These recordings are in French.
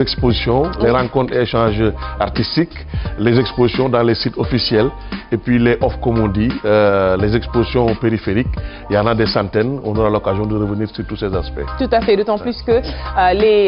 Expositions, les rencontres et échanges artistiques, les expositions dans les sites officiels et puis les off comme on dit, les expositions périphériques, il y en a des centaines, on aura l'occasion de revenir sur tous ces aspects. Tout à fait, d'autant plus que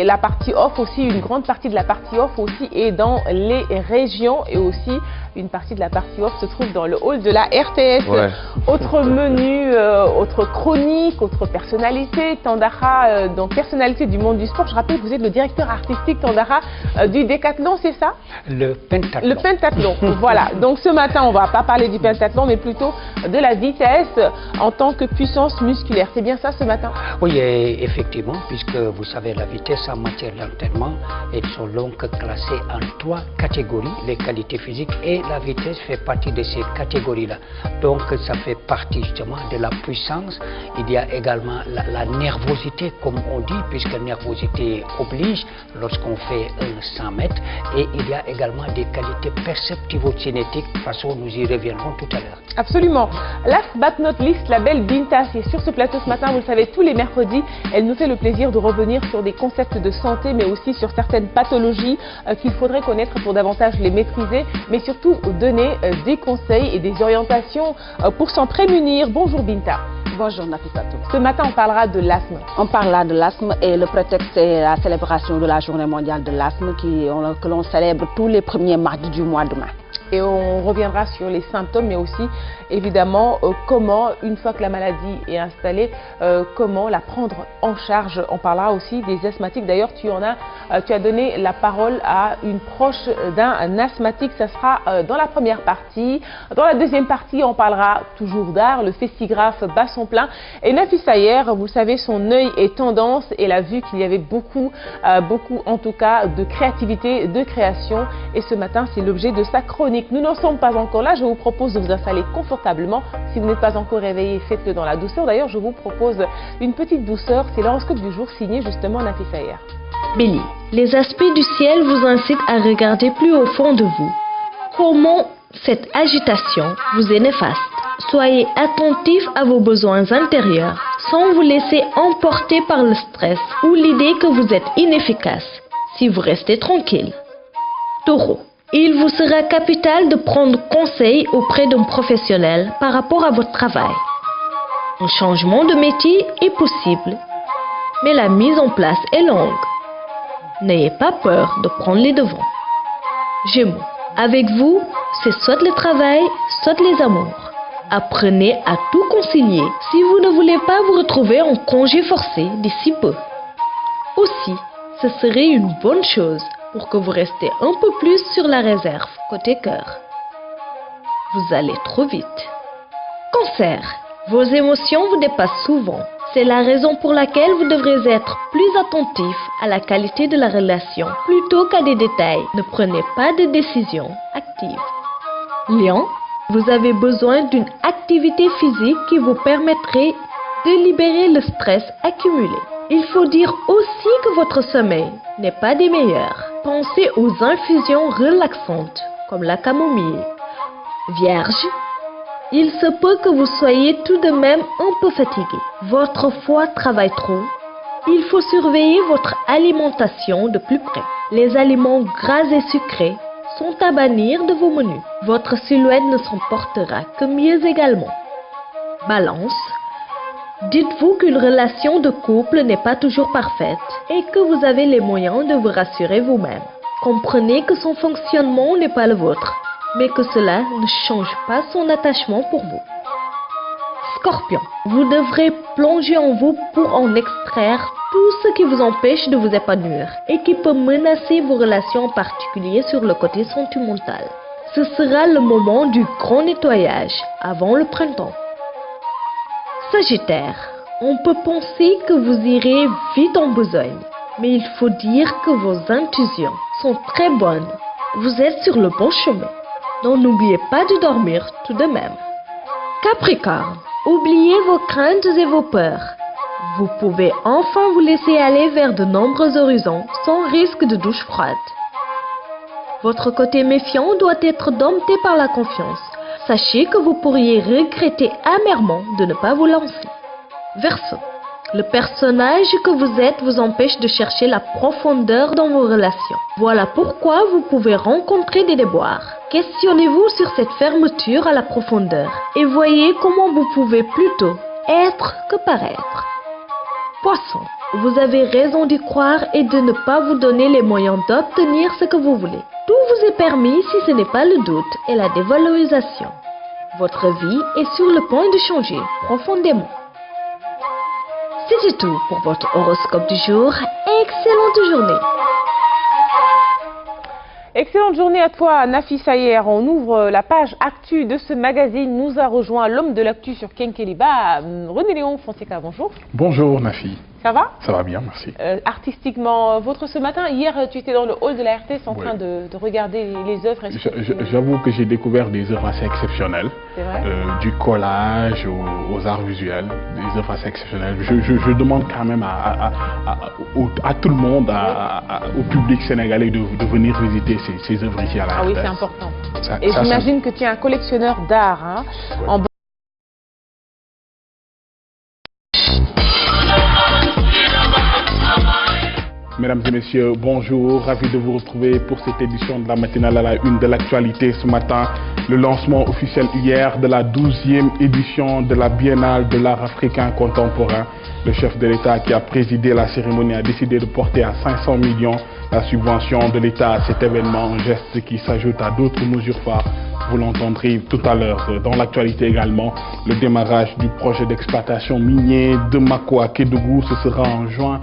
la partie off aussi, une grande partie de la partie off aussi est dans les régions et aussi une partie de la partie off se trouve dans le hall de la RTS. Ouais. Autre menu, autre chronique, autre personnalité, Tandara, donc personnalité du monde du sport. Je rappelle que vous êtes le directeur artistique Tandara du décathlon, c'est ça? Le pentathlon. Le pentathlon, voilà. Donc ce matin, on ne va pas parler du pentathlon, mais plutôt de la vitesse en tant que puissance musculaire. C'est bien ça ce matin? Oui, effectivement, puisque vous savez, la vitesse en matière d'entraînement, elles sont donc classées en 3 catégories, les qualités physiques, et la vitesse fait partie de ces catégories-là. Donc ça fait partie justement de la puissance. Il y a également la nervosité, comme on dit, puisque la nervosité oblige lorsqu'on fait 100 mètres. Et il y a également des qualités perceptivo-cinétiques. De toute façon, nous y reviendrons tout à l'heure. Absolument. Last but not least, la belle Binta, qui est sur ce plateau ce matin, vous le savez, tous les mercredis, elle nous fait le plaisir de revenir sur des concepts de santé, mais aussi sur certaines pathologies qu'il faudrait connaître pour davantage les maîtriser, mais surtout donner des conseils et des orientations pour s'en prémunir. Bonjour Binta. Bonjour Nafissatou. Ce matin, on parlera de l'asthme. On parlera de l'asthme et le prétexte est la célébration de la journée mondiale de l'asthme que l'on célèbre tous les premiers mardis du mois de mai. Et on reviendra sur les symptômes, mais aussi évidemment comment, une fois que la maladie est installée, comment la prendre en charge. On parlera aussi des asthmatiques. D'ailleurs, tu as donné la parole à une proche d'un asthmatique. Ça sera dans la première partie. Dans la deuxième partie, on parlera toujours d'art. Le festigraphe bat son plein. Et Nafissa Ayer, vous savez, son œil est tendance. Et elle a vu qu'il y avait beaucoup en tout cas, de créativité, de création. Et ce matin, c'est l'objet de sa chronique. Nous n'en sommes pas encore là. Je vous propose de vous installer confortablement. Si vous n'êtes pas encore réveillé, faites-le dans la douceur. D'ailleurs, je vous propose une petite douceur. C'est l'horoscope du jour signé justement Nafissa Ayer. Bélier, les aspects du ciel vous incitent à regarder plus au fond de vous. Comment cette agitation vous est néfaste? Soyez attentif à vos besoins intérieurs sans vous laisser emporter par le stress ou l'idée que vous êtes inefficace si vous restez tranquille. Taureau, il vous sera capital de prendre conseil auprès d'un professionnel par rapport à votre travail. Un changement de métier est possible, mais la mise en place est longue. N'ayez pas peur de prendre les devants. Gémeaux, avec vous, c'est soit le travail, soit les amours. Apprenez à tout concilier si vous ne voulez pas vous retrouver en congé forcé d'ici peu. Aussi, ce serait une bonne chose pour que vous restiez un peu plus sur la réserve côté cœur. Vous allez trop vite. Cancer, vos émotions vous dépassent souvent. C'est la raison pour laquelle vous devrez être plus attentif à la qualité de la relation plutôt qu'à des détails. Ne prenez pas de décisions actives. Lion, vous avez besoin d'une activité physique qui vous permettrait de libérer le stress accumulé. Il faut dire aussi que votre sommeil n'est pas des meilleurs. Pensez aux infusions relaxantes comme la camomille. Vierge, il se peut que vous soyez tout de même un peu fatigué. Votre foie travaille trop. Il faut surveiller votre alimentation de plus près. Les aliments gras et sucrés sont à bannir de vos menus. Votre silhouette ne s'en portera que mieux également. Balance, dites-vous qu'une relation de couple n'est pas toujours parfaite et que vous avez les moyens de vous rassurer vous-même. Comprenez que son fonctionnement n'est pas le vôtre, mais que cela ne change pas son attachement pour vous. Scorpion, vous devrez plonger en vous pour en extraire tout ce qui vous empêche de vous épanouir et qui peut menacer vos relations, en particulier sur le côté sentimental. Ce sera le moment du grand nettoyage avant le printemps. Sagittaire, on peut penser que vous irez vite en besogne, mais il faut dire que vos intuitions sont très bonnes. Vous êtes sur le bon chemin. Donc n'oubliez pas de dormir tout de même. Capricorne, oubliez vos craintes et vos peurs. Vous pouvez enfin vous laisser aller vers de nombreux horizons sans risque de douche froide. Votre côté méfiant doit être dompté par la confiance. Sachez que vous pourriez regretter amèrement de ne pas vous lancer. Verseau, Le personnage que vous êtes vous empêche de chercher la profondeur dans vos relations. Voilà pourquoi vous pouvez rencontrer des déboires. Questionnez-vous sur cette fermeture à la profondeur et voyez comment vous pouvez plutôt être que paraître. Poisson, vous avez raison d'y croire et de ne pas vous donner les moyens d'obtenir ce que vous voulez. Tout vous est permis si ce n'est pas le doute et la dévalorisation. Votre vie est sur le point de changer profondément. C'est tout pour votre horoscope du jour. Excellente journée. Excellente journée à toi, Nafi Sayer. On ouvre la page actu de ce magazine. Nous a rejoint l'homme de l'actu sur Kenkeliba, René Léon Fonseca. Bonjour. Bonjour, Nafi. Ça va? Ça va bien, merci. Artistiquement, votre ce matin, hier, tu étais dans le hall de la RTS en train de regarder les œuvres. J'avoue que j'ai découvert des œuvres assez exceptionnelles. C'est vrai? Du collage aux arts visuels, des œuvres assez exceptionnelles. Je demande quand même à tout le monde, au public sénégalais de venir visiter ces œuvres ici à la RTS. Ah oui, c'est important. Et j'imagine que tu es un collectionneur d'art. Hein, ouais. Mesdames et messieurs, bonjour, ravi de vous retrouver pour cette édition de la matinale à la une de l'actualité ce matin. Le lancement officiel hier de la 12e édition de la Biennale de l'art africain contemporain. Le chef de l'État qui a présidé la cérémonie a décidé de porter à 500 millions la subvention de l'État à cet événement, un geste qui s'ajoute à d'autres mesures phares. Vous l'entendrez tout à l'heure. Dans l'actualité également, le démarrage du projet d'exploitation minier de Mako à Kédougou, ce sera en juin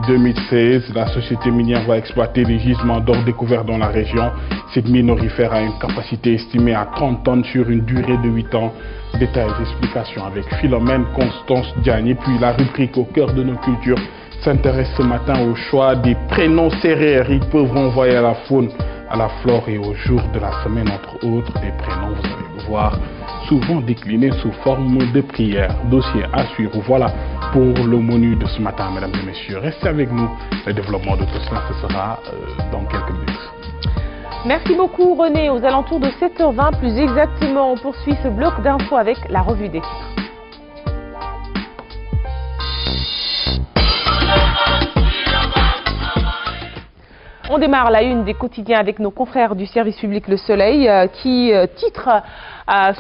2016. La société minière va exploiter les gisements d'or découverts dans la région. Cette mine orifère a une capacité estimée à 30 tonnes sur une durée de 8 ans. Détails et explications avec Philomène Constance Diagne. Et puis la rubrique au cœur de nos cultures s'intéresse ce matin au choix des prénoms sérères. Ils peuvent renvoyer à la faune, à la flore et au jour de la semaine, entre autres. Des prénoms, vous allez voir, souvent déclinés sous forme de prière. Dossier à suivre. Voilà pour le menu de ce matin, mesdames et messieurs. Restez avec nous. Le développement de tout cela, ce sera dans quelques minutes. Merci beaucoup René. Aux alentours de 7h20, plus exactement, on poursuit ce bloc d'infos avec la revue des titres. On démarre la une des quotidiens avec nos confrères du service public Le Soleil qui titre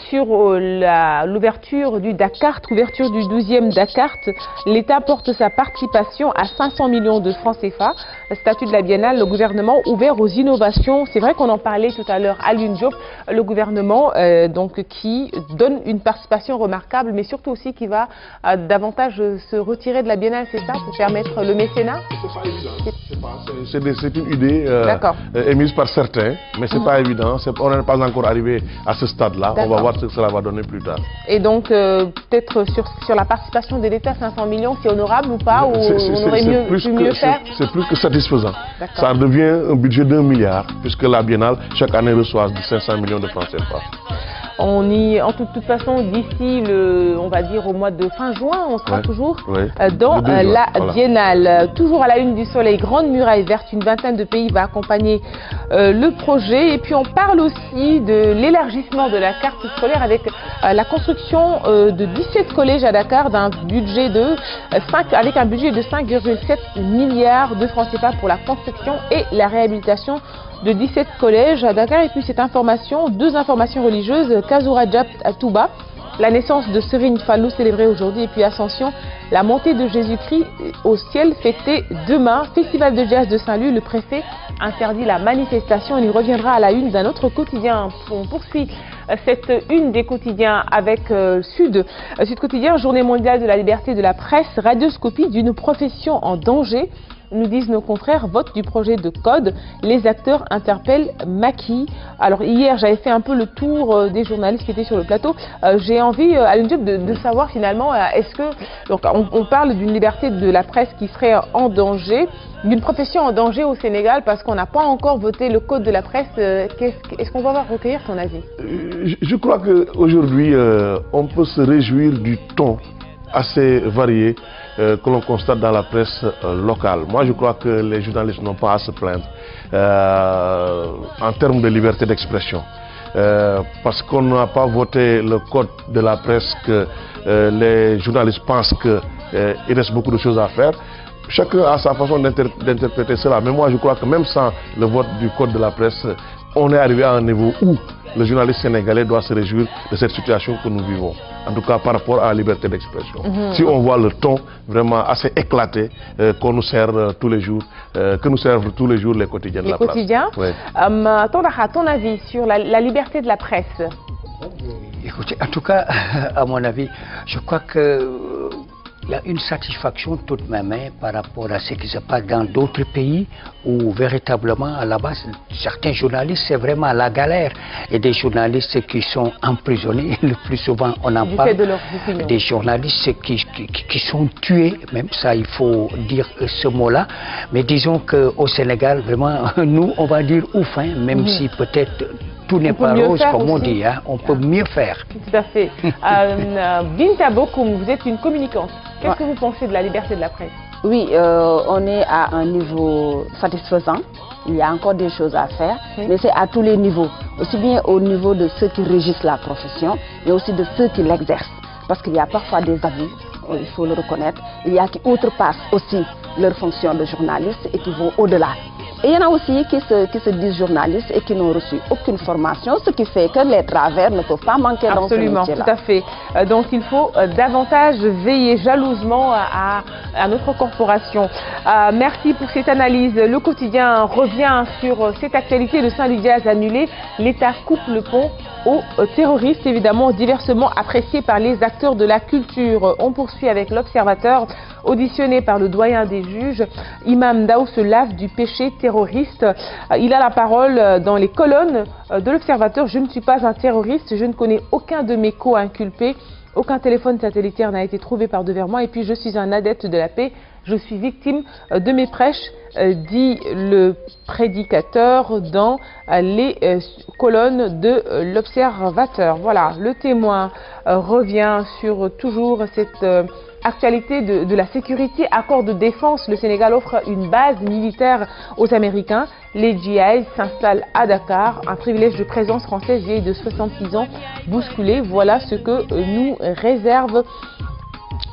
sur l'ouverture du Dakar, ouverture du 12e Dakar. L'État porte sa participation à 500 millions de francs CFA. Statut de la Biennale, le gouvernement ouvert aux innovations. C'est vrai qu'on en parlait tout à l'heure à Lune Diop, le gouvernement donc qui donne une participation remarquable, mais surtout aussi qui va davantage se retirer de la Biennale, c'est ça, pour permettre le mécénat? C'est une idée émise par certains, mais c'est pas évident. On n'est pas encore arrivé à ce stade-là. On va voir ce que cela va donner plus tard. Et donc, peut-être sur la participation de l'État, 500 millions, c'est honorable ou pas? Ou on aurait mieux faire? C'est plus que satisfaisant. Ça devient un budget d'1 milliard, puisque la Biennale, chaque année, reçoit 500 millions de francs CFA. On y, en toute façon, d'ici on va dire au mois de fin juin, on sera toujours dans la Biennale. Toujours à la une du Soleil, Grande Muraille Verte, une vingtaine de pays va accompagner le projet. Et puis on parle aussi de l'élargissement de la carte scolaire avec la construction de 17 collèges à Dakar avec un budget de 5,7 milliards de francs CFA pour la construction et la réhabilitation de 17 collèges à Dakar. Et puis cette information, deux informations religieuses, Kazoura Djab à Touba, la naissance de Serigne Fallou célébrée aujourd'hui, et puis Ascension, la montée de Jésus-Christ au ciel fêtée demain. Festival de jazz de Saint-Louis, le préfet interdit la manifestation. Il y reviendra à la une d'un autre quotidien. On poursuit cette une des quotidiens avec Sud Quotidien, Journée mondiale de la liberté de la presse, radioscopie d'une profession en danger. Nous disent nos confrères, vote du projet de code, les acteurs interpellent Macky. Alors hier, j'avais fait un peu le tour des journalistes qui étaient sur le plateau. J'ai envie, à l'une de savoir finalement, est-ce que... Donc on parle d'une liberté de la presse qui serait en danger, d'une profession en danger au Sénégal parce qu'on n'a pas encore voté le code de la presse. Est-ce qu'on va recueillir ton avis? Je crois qu'aujourd'hui, on peut se réjouir du ton assez varié que l'on constate dans la presse locale. Moi, je crois que les journalistes n'ont pas à se plaindre en termes de liberté d'expression. Parce qu'on n'a pas voté le code de la presse que les journalistes pensent que il reste beaucoup de choses à faire. Chacun a sa façon d'interpréter cela. Mais moi, je crois que même sans le vote du code de la presse, on est arrivé à un niveau où le journaliste sénégalais doit se réjouir de cette situation que nous vivons. En tout cas, par rapport à la liberté d'expression. Si on voit le ton vraiment assez éclaté qu'on nous sert tous les jours, que nous servent tous les jours les quotidiens de la place. Les quotidiens. Ouais. Ton avis sur la liberté de la presse? Écoutez, en tout cas, à mon avis, je crois que il y a une satisfaction tout de même par rapport à ce qui se passe dans d'autres pays où véritablement à la base certains journalistes c'est vraiment la galère et des journalistes qui sont emprisonnés, le plus souvent on en parle, des journalistes qui sont tués, même ça il faut dire ce mot-là, mais disons qu'au Sénégal vraiment nous on va dire ouf, même si peut-être tout n'est pas rose comme on dit, on peut mieux faire. Tout à fait. Binta Bokoum, vous êtes une communicante. Qu'est-ce que vous pensez de la liberté de la presse? Oui, on est à un niveau satisfaisant. Il y a encore des choses à faire, mais c'est à tous les niveaux. Aussi bien au niveau de ceux qui régissent la profession, mais aussi de ceux qui l'exercent. Parce qu'il y a parfois des abus, il faut le reconnaître. Il y a qui outrepassent aussi leur fonction de journaliste et qui vont au-delà. Et il y en a aussi qui se disent journalistes et qui n'ont reçu aucune formation, ce qui fait que les travers ne peuvent pas manquer dans ce métier-là. Absolument, tout à fait. Donc il faut davantage veiller jalousement à notre corporation. Merci pour cette analyse. Le quotidien revient sur cette actualité de Saint-Louis Diaz annulée. L'État coupe le pont aux terroristes, évidemment diversement appréciés par les acteurs de la culture. On poursuit avec l'Observateur. Auditionné par le doyen des juges, Imam Ndao se lave du péché terroriste. Il a la parole dans les colonnes de l'Observateur. Je ne suis pas un terroriste, je ne connais aucun de mes co-inculpés. Aucun téléphone satellitaire n'a été trouvé par-devers moi. Et puis je suis un adepte de la paix. Je suis victime de mes prêches, dit le prédicateur dans les colonnes de l'Observateur. Voilà, le Témoin revient sur toujours cette actualité de la sécurité, accord de défense. Le Sénégal offre une base militaire aux Américains. Les GI s'installent à Dakar. Un privilège de présence française vieille de 66 ans bousculé. Voilà ce que nous réservent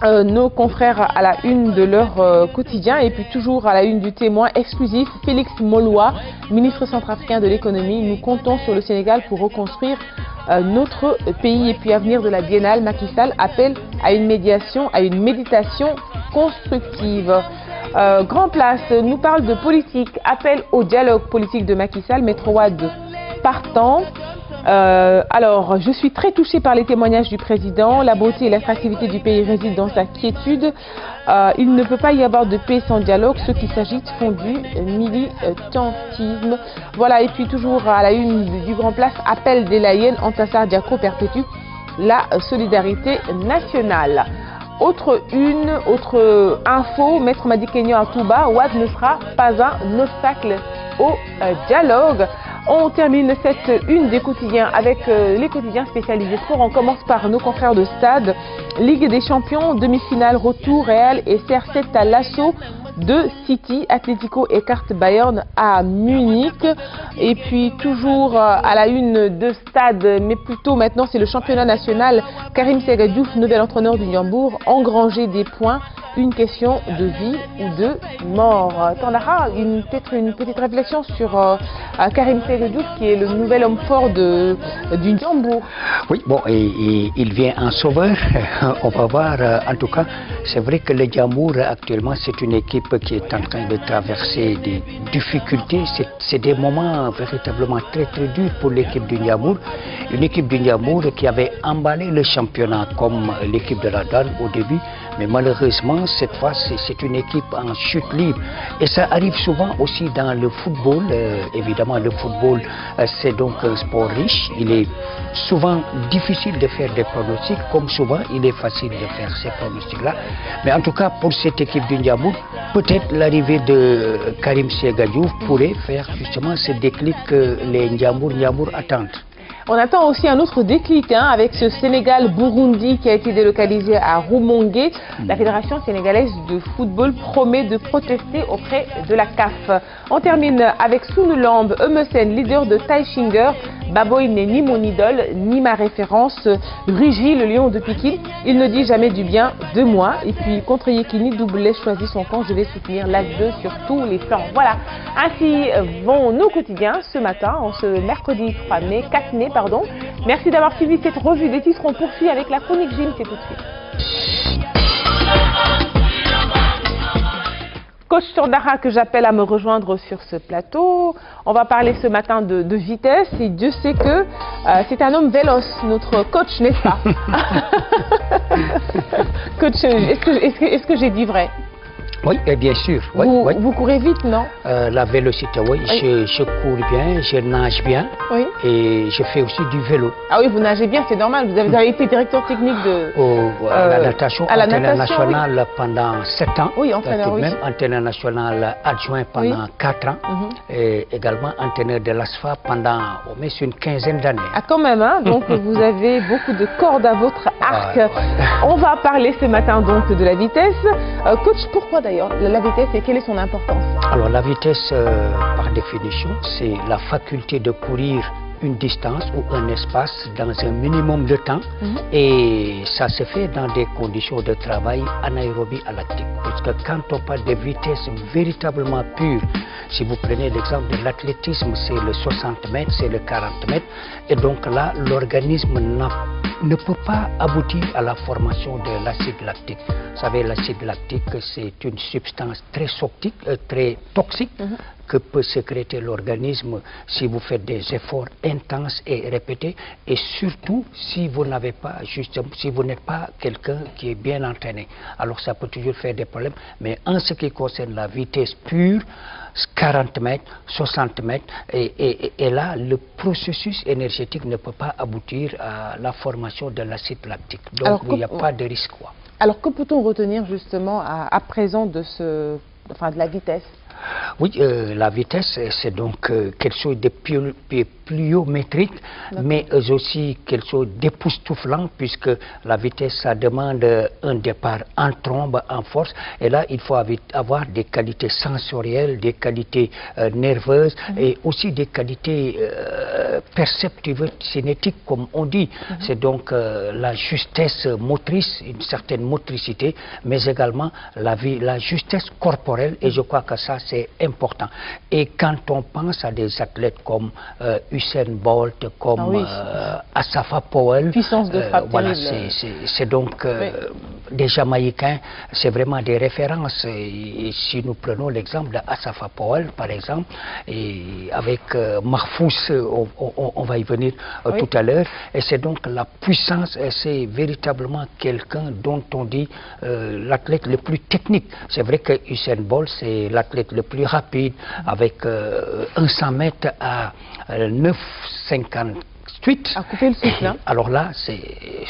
nos confrères à la une de leur quotidien. Et puis toujours à la une du Témoin exclusif, Félix Moloua, ministre centrafricain de l'économie. Nous comptons sur le Sénégal pour reconstruire notre pays. Et puis avenir de la Biennale, Macky Sall appelle à une médiation, à une méditation constructive. Grand Place nous parle de politique, appel au dialogue politique de Macky Sall, Maître Wade partant. Alors, je suis très touchée par les témoignages du président. La beauté et l'attractivité du pays résident dans sa quiétude. Il ne peut pas y avoir de paix sans dialogue. Ceux qui s'agitent font du militantisme. Voilà, et puis toujours à la une du Grand Place, appel des Layènes, Antassar Diako perpétue la solidarité nationale. Autre info, Maître Madi Kenyan à Touba, Wade ne sera pas un obstacle au dialogue. On termine cette une des quotidiens avec les quotidiens spécialisés sport. On commence par nos confrères de stade. Ligue des champions, demi-finale, retour, Real et CR7 à l'assaut de City. Atlético écarte Bayern à Munich. Et puis toujours à la une de stade, mais plutôt maintenant c'est le championnat national. Karim Séga Diouf, nouvel entraîneur du Ndiambour, engranger des points. Une question de vie ou de mort. Tandara, peut-être une petite réflexion sur Karim Séga Diouf, qui est le nouvel homme fort du Ndiambour. Oui, bon, et il vient en sauveur. On va voir. En tout cas, c'est vrai que le Ndiambour actuellement, c'est une équipe qui est en train de traverser des difficultés. C'est des moments véritablement très très durs pour l'équipe du Ndiambour. Une équipe du Ndiambour qui avait emballé le championnat comme l'équipe de la DAN au début, mais malheureusement cette fois c'est une équipe en chute libre et ça arrive souvent aussi dans le football. Évidemment le football c'est donc un sport riche, il est souvent difficile de faire des pronostics comme souvent il est facile de faire ces pronostics là, mais en tout cas pour cette équipe du Ndiambour, peut-être l'arrivée de Karim Séga Diouf pourrait faire justement ce déclic que les Ndiambour attendent. On attend aussi un autre déclic avec ce Sénégal-Burundi qui a été délocalisé à Rumongue. La Fédération sénégalaise de football promet de protester auprès de la CAF. On termine avec Sounulamb, Eumesen, leader de Taïchinger. Baboy n'est ni mon idole, ni ma référence. Rugy, le lion de Pikine, il ne dit jamais du bien de moi. Et puis contre Yekini, Doublé choisit son camp. Je vais soutenir l'AS2 sur tous les plans. Voilà, ainsi vont nos quotidiens ce matin, en ce mercredi 4 mai. Merci d'avoir suivi cette revue des titres. On poursuit avec la chronique Gym, c'est tout de suite. Coach Tondara, que j'appelle à me rejoindre sur ce plateau. On va parler ce matin de vitesse et Dieu sait que c'est un homme véloce, notre coach, n'est-ce pas? Coach, est-ce que j'ai dit vrai? Oui, bien sûr. Vous courez vite, non? La vélocité, oui. Je cours bien, je nage bien et je fais aussi du vélo. Ah oui, vous nagez bien, c'est normal. Vous avez été directeur technique de la natation internationale pendant 7 ans. Oui, entraîneur, même entraîneur national adjoint pendant 4 ans. Et également entraîneur de l'ASFA pendant au moins une quinzaine d'années. Ah, quand même, hein? Donc vous avez beaucoup de cordes à votre arc. On va parler ce matin donc de la vitesse. Coach, pourquoi d'ailleurs la vitesse et quelle est son importance? Alors la vitesse, par définition, c'est la faculté de courir une distance ou un espace dans un minimum de temps et ça se fait dans des conditions de travail anaérobie à lactique. Parce que quand on parle de vitesse véritablement pure, si vous prenez l'exemple de l'athlétisme, c'est le 60 mètres, c'est le 40 mètres et donc là, l'organisme ne peut pas aboutir à la formation de l'acide lactique. Vous savez, l'acide lactique, c'est une substance très toxique que peut sécréter l'organisme si vous faites des efforts intenses et répétés et surtout si vous n'avez pas, justement, si vous n'êtes pas quelqu'un qui est bien entraîné. Alors ça peut toujours faire des problèmes, mais en ce qui concerne la vitesse pure, 40 mètres, 60 mètres, et là, le processus énergétique ne peut pas aboutir à la formation de l'acide lactique. Donc, il n'y a pas de risque. Alors, que peut-on retenir justement à présent de la vitesse? Oui, la vitesse, c'est donc quelque chose de pluviométrique, mais aussi quelque chose d'époustouflant, puisque la vitesse, ça demande un départ en trombe, en force, et là, il faut avoir des qualités sensorielles, des qualités nerveuses, et aussi des qualités perceptives, cinétiques, comme on dit. C'est donc la justesse motrice, une certaine motricité, mais également la justesse corporelle, et je crois que ça, c'est important. Et quand on pense à des athlètes comme Usain Bolt, comme Asafa Powell, puissance de frappe voilà, c'est donc des Jamaïcains, c'est vraiment des références. Et si nous prenons l'exemple d'Asafa Powell, par exemple, et avec Mahfouz, on va y venir tout à l'heure, et c'est donc la puissance, c'est véritablement quelqu'un dont on dit l'athlète le plus technique. C'est vrai que Usain Bolt, c'est l'athlète le plus rapide, avec un 100 mètres à 9,58. À couper le souffle, hein. Alors là, c'est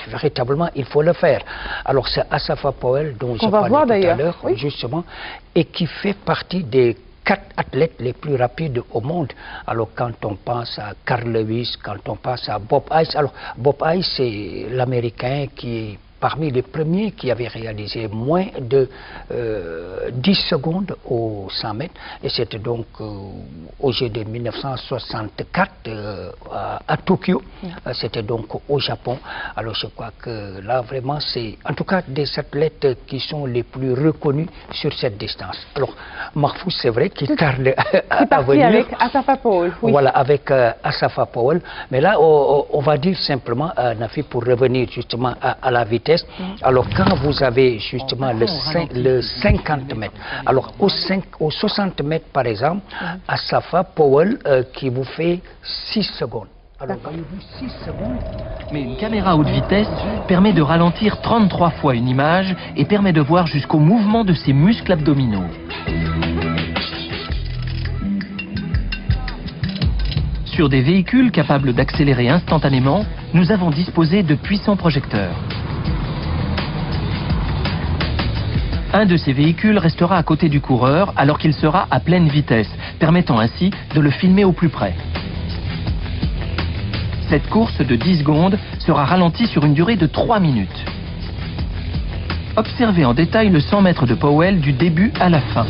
véritablement, il faut le faire. Alors c'est Asafa Powell dont je parlais tout à l'heure, justement, et qui fait partie des 4 athlètes les plus rapides au monde. Alors quand on pense à Carl Lewis, quand on pense à Bob Ice, alors Bob Ice, c'est l'Américain qui est parmi les premiers qui avaient réalisé moins de 10 secondes aux 100 mètres, et c'était donc au jeu de 1964 à Tokyo, c'était donc au Japon. Alors je crois que là vraiment c'est en tout cas des athlètes qui sont les plus reconnus sur cette distance. Alors Mahfouz, c'est vrai qu'il tarde à venir. Avec Asafa Powell. Voilà, avec Asafa Powell, mais là on va dire simplement, Nafi, pour revenir justement à la vitesse. Alors quand vous avez justement le 50 mètres, alors aux 60 mètres par exemple, Asafa Powell qui vous fait 6 secondes. Alors voyez-vous 6 secondes. Mais une caméra haute vitesse permet de ralentir 33 fois une image et permet de voir jusqu'au mouvement de ses muscles abdominaux. Sur des véhicules capables d'accélérer instantanément, nous avons disposé de puissants projecteurs. Un de ces véhicules restera à côté du coureur alors qu'il sera à pleine vitesse, permettant ainsi de le filmer au plus près. Cette course de 10 secondes sera ralentie sur une durée de 3 minutes. Observez en détail le 100 mètres de Powell du début à la fin.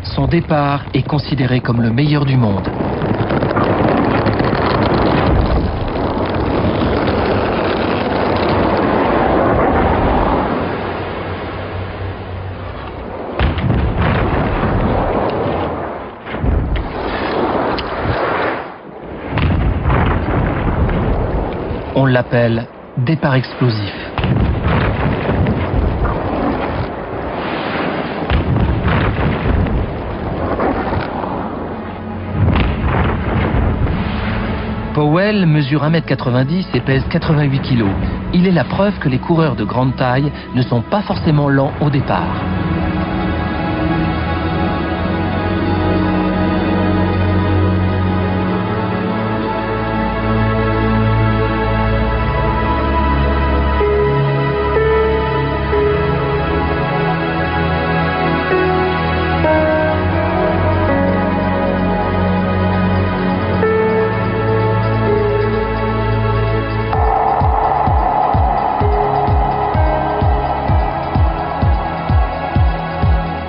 Son départ est considéré comme le meilleur du monde. On l'appelle départ explosif. Powell mesure 1,90 m et pèse 88 kg. Il est la preuve que les coureurs de grande taille ne sont pas forcément lents au départ.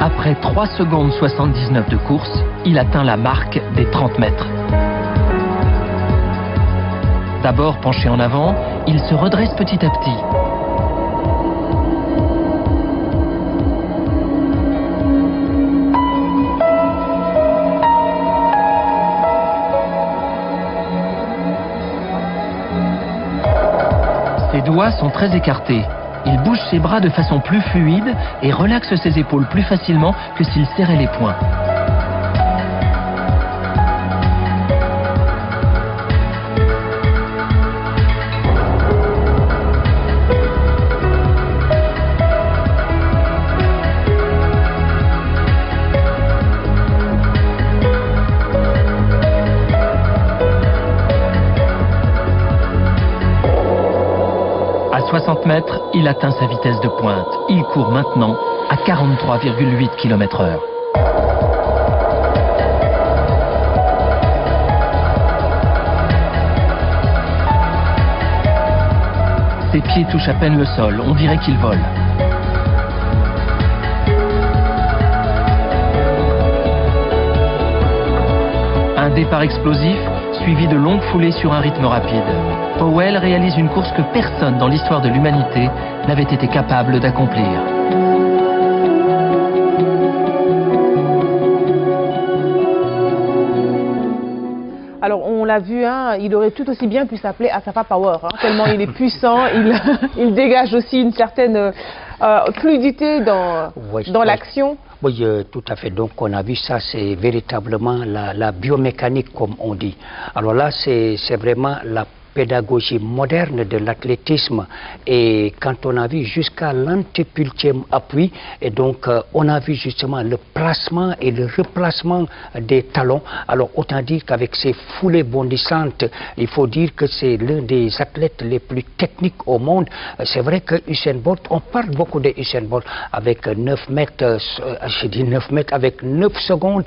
Après 3 secondes 79 de course, il atteint la marque des 30 mètres. D'abord penché en avant, il se redresse petit à petit. Ses doigts sont très écartés. Il bouge ses bras de façon plus fluide et relaxe ses épaules plus facilement que s'il serrait les poings. À 60 mètres, il atteint sa vitesse de pointe. Il court maintenant à 43,8 km/h. Ses pieds touchent à peine le sol, on dirait qu'il vole. Un départ explosif, suivi de longues foulées sur un rythme rapide. Powell réalise une course que personne dans l'histoire de l'humanité n'avait été capable d'accomplir. Alors on l'a vu, hein, il aurait tout aussi bien pu s'appeler Asafa Power, hein, tellement il est puissant, il dégage aussi une certaine fluidité dans l'action. Oui, tout à fait. Donc, on a vu ça, c'est véritablement la biomécanique, comme on dit. Alors là, c'est vraiment la pédagogie moderne de l'athlétisme, et quand on a vu jusqu'à l'antépultième appui, et donc on a vu justement le placement et le replacement des talons. Alors autant dire qu'avec ces foulées bondissantes, il faut dire que c'est l'un des athlètes les plus techniques au monde. C'est vrai que Usain Bolt, on parle beaucoup de Usain Bolt avec 9 mètres, je dis 9 mètres avec 9 secondes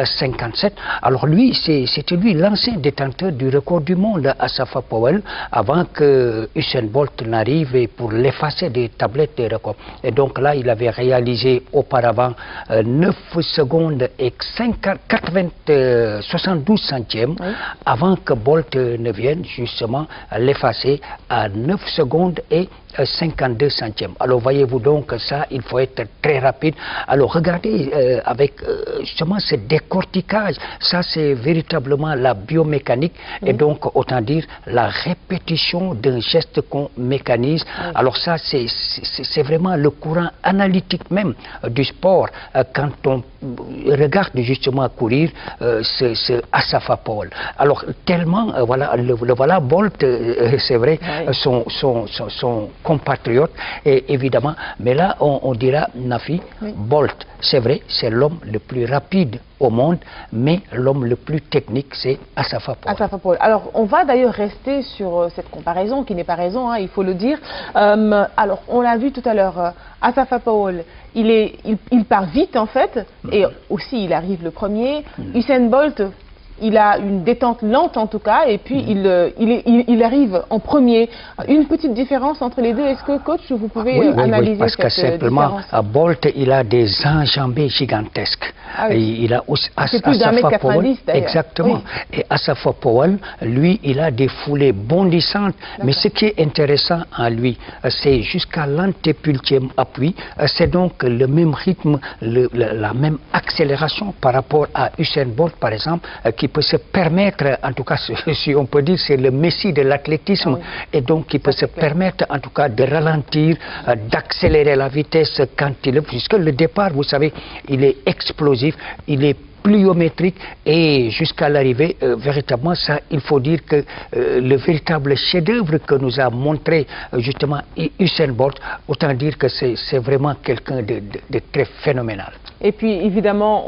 57. Alors lui, c'était lui l'ancien détenteur du record du monde, Asafa Powell, avant que Usain Bolt n'arrive pour l'effacer des tablettes des records. Et donc là, il avait réalisé auparavant 9 secondes et 72 centièmes, avant que Bolt ne vienne justement l'effacer à 9 secondes et 52 centièmes. Alors voyez-vous donc ça, il faut être très rapide. Alors regardez avec justement ce décortiquage, ça c'est véritablement la biomécanique, et donc autant dire la répétition d'un geste qu'on mécanise. Alors ça c'est vraiment le courant analytique même du sport. Quand on regarde justement courir ce Asafa Powell. Alors tellement voilà, voilà Bolt, c'est vrai, son compatriote, et évidemment, mais là on dira, Nafi, Bolt, c'est vrai, c'est l'homme le plus rapide au monde, mais l'homme le plus technique, c'est Asafa Powell. Asafa Powell. Alors, on va d'ailleurs rester sur cette comparaison, qui n'est pas raison, hein, il faut le dire. Alors, on l'a vu tout à l'heure, Asafa Powell, il part vite en fait, et aussi il arrive le premier. Usain Bolt, il a une détente lente en tout cas, et puis il arrive en premier. Une petite différence entre les deux, est-ce que coach, vous pouvez analyser parce que simplement, Bolt, il a des enjambées gigantesques. Ah oui. Il a aussi c'est plus d'1,90 m d'ailleurs. Exactement. Oui. Et Asafa Powell, lui, il a des foulées bondissantes, mais ce qui est intéressant en lui, c'est jusqu'à l'antépultième appui, c'est donc le même rythme, la même accélération par rapport à Usain Bolt, par exemple, qui peut se permettre, en tout cas, si on peut dire, c'est le messie de l'athlétisme, et donc qui peut se permettre, en tout cas, de ralentir, d'accélérer la vitesse quand il est, puisque le départ, vous savez, il est explosif, il est pluviométrique, et jusqu'à l'arrivée, véritablement, ça, il faut dire que le véritable chef-d'œuvre que nous a montré justement Usain Bolt, autant dire que c'est vraiment quelqu'un de très phénoménal. Et puis, évidemment,